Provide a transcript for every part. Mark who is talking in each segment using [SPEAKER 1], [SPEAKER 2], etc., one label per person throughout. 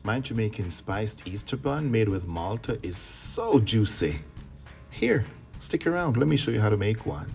[SPEAKER 1] My Jamaican spiced Easter bun made with Malta is so juicy. Here, stick around, let me show you how to make one.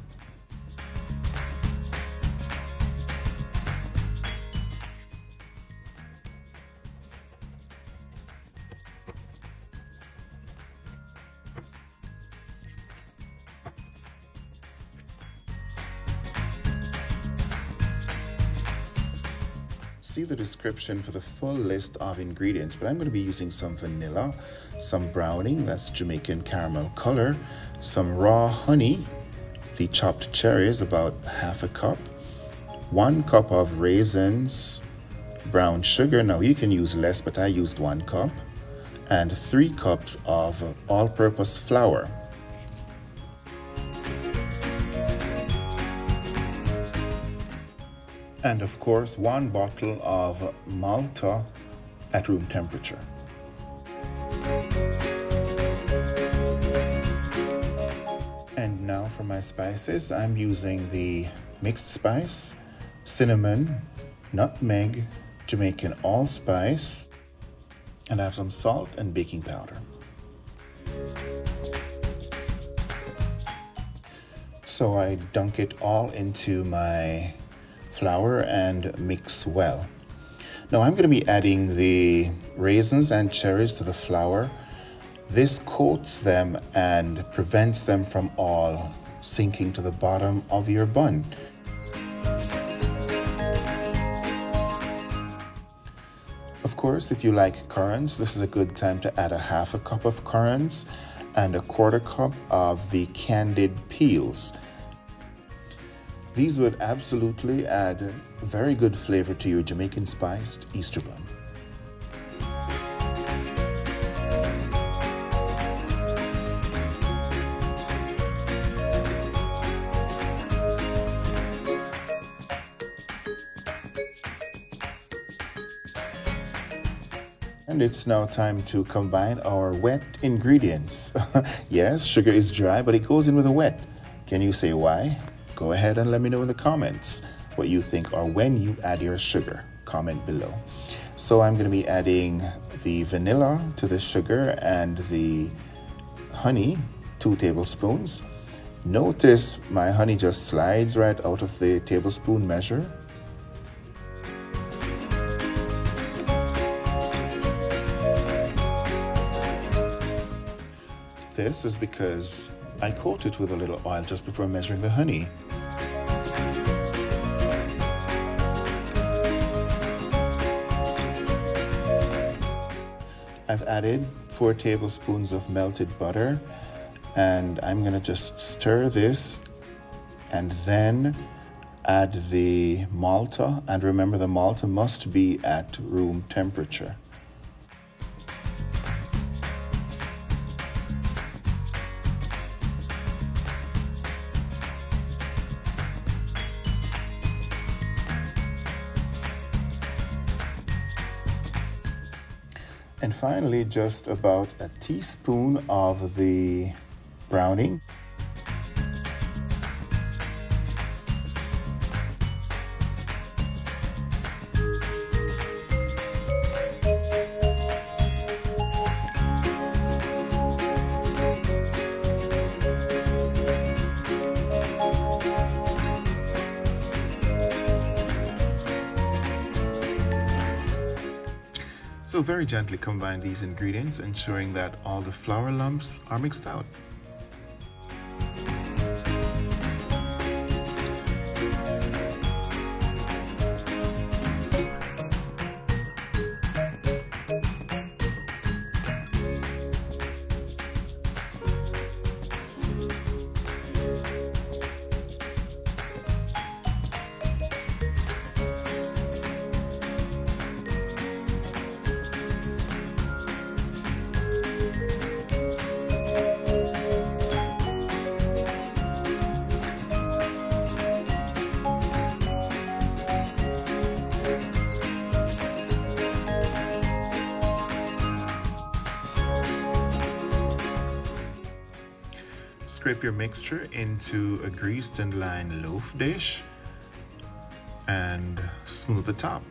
[SPEAKER 1] See the description for the full list of ingredients, but I'm going to be using some vanilla, some browning, that's Jamaican caramel color, some raw honey, the chopped cherries, about half a cup, 1 cup of raisins, brown sugar, now you can use less, but I used 1 cup, and 3 cups of all-purpose flour. And of course, 1 bottle of Malta at room temperature. And now for my spices, I'm using the mixed spice, cinnamon, nutmeg, Jamaican allspice, and I have some salt and baking powder. So I dunk it all into my flour and mix well. Now I'm going to be adding the raisins and cherries to the flour. This coats them and prevents them from all sinking to the bottom of your bun. Of course, if you like currants, this is a good time to add a half a cup of currants and a 1/4 cup of the candied peels. These would absolutely add very good flavor to your Jamaican spiced Easter bun. And it's now time to combine our wet ingredients. Yes, sugar is dry, but it goes in with a wet. Can you say why? Go ahead and let me know in the comments what you think or when you add your sugar. Comment below. So I'm going to be adding the vanilla to the sugar and the honey, 2 tablespoons. Notice my honey just slides right out of the tablespoon measure. This is because I coat it with a little oil just before measuring the honey. I've added 4 tablespoons of melted butter, and I'm gonna just stir this and then add the Malta, and remember the Malta must be at room temperature. And finally, just about a teaspoon of the browning. So very gently combine these ingredients, ensuring that all the flour lumps are mixed out. Scrape your mixture into a greased and lined loaf dish and smooth the top.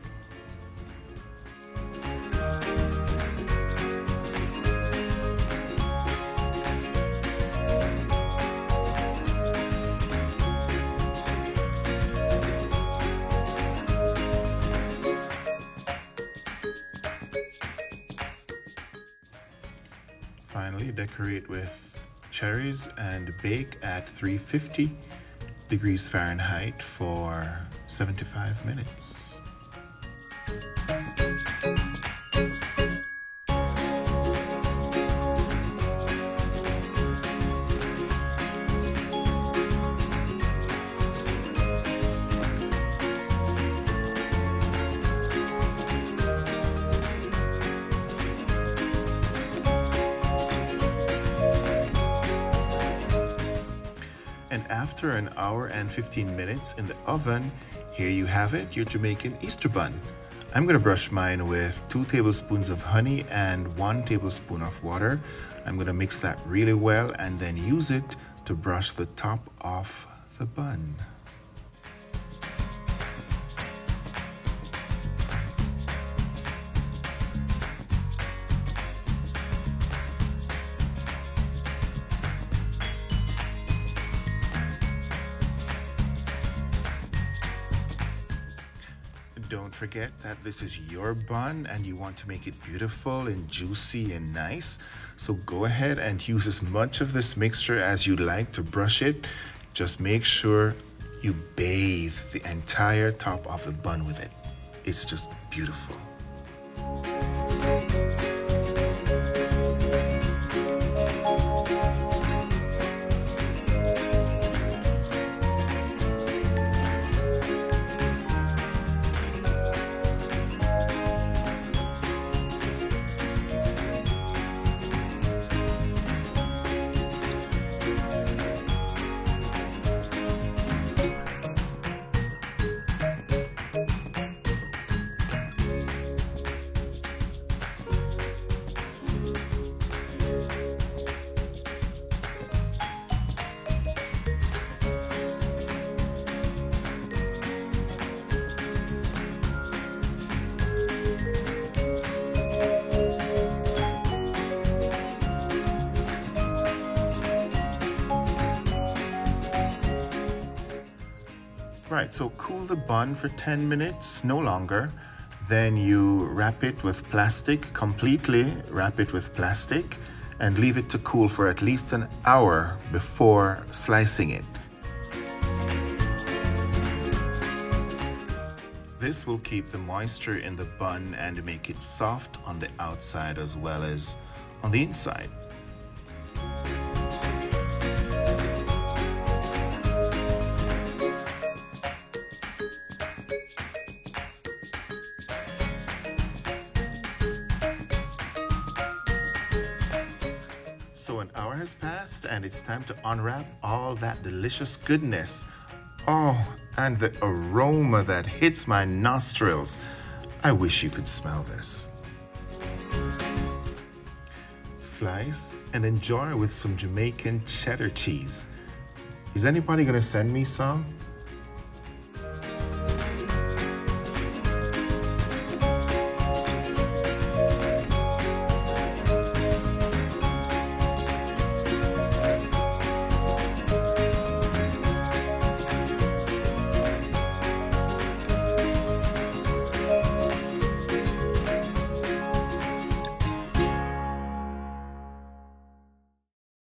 [SPEAKER 1] finally, decorate with cherries and bake at 350 degrees Fahrenheit for 75 minutes. And after an hour and 15 minutes in the oven, here you have it, your Jamaican Easter bun. I'm gonna brush mine with 2 tablespoons of honey and 1 tablespoon of water. I'm gonna mix that really well and then use it to brush the top off the bun. Don't forget that this is your bun and you want to make it beautiful and juicy and nice. So go ahead and use as much of this mixture as you like to brush it. Just make sure you bathe the entire top of the bun with it. It's just beautiful. Right, so cool the bun for 10 minutes, no longer. Then you wrap it with plastic, completely wrap it with plastic, and leave it to cool for at least an hour before slicing it. This will keep the moisture in the bun and make it soft on the outside as well as on the inside. So an hour has passed and it's time to unwrap all that delicious goodness. Oh, and the aroma that hits my nostrils. I wish you could smell this. Slice and enjoy with some Jamaican cheddar cheese. Is anybody gonna send me some?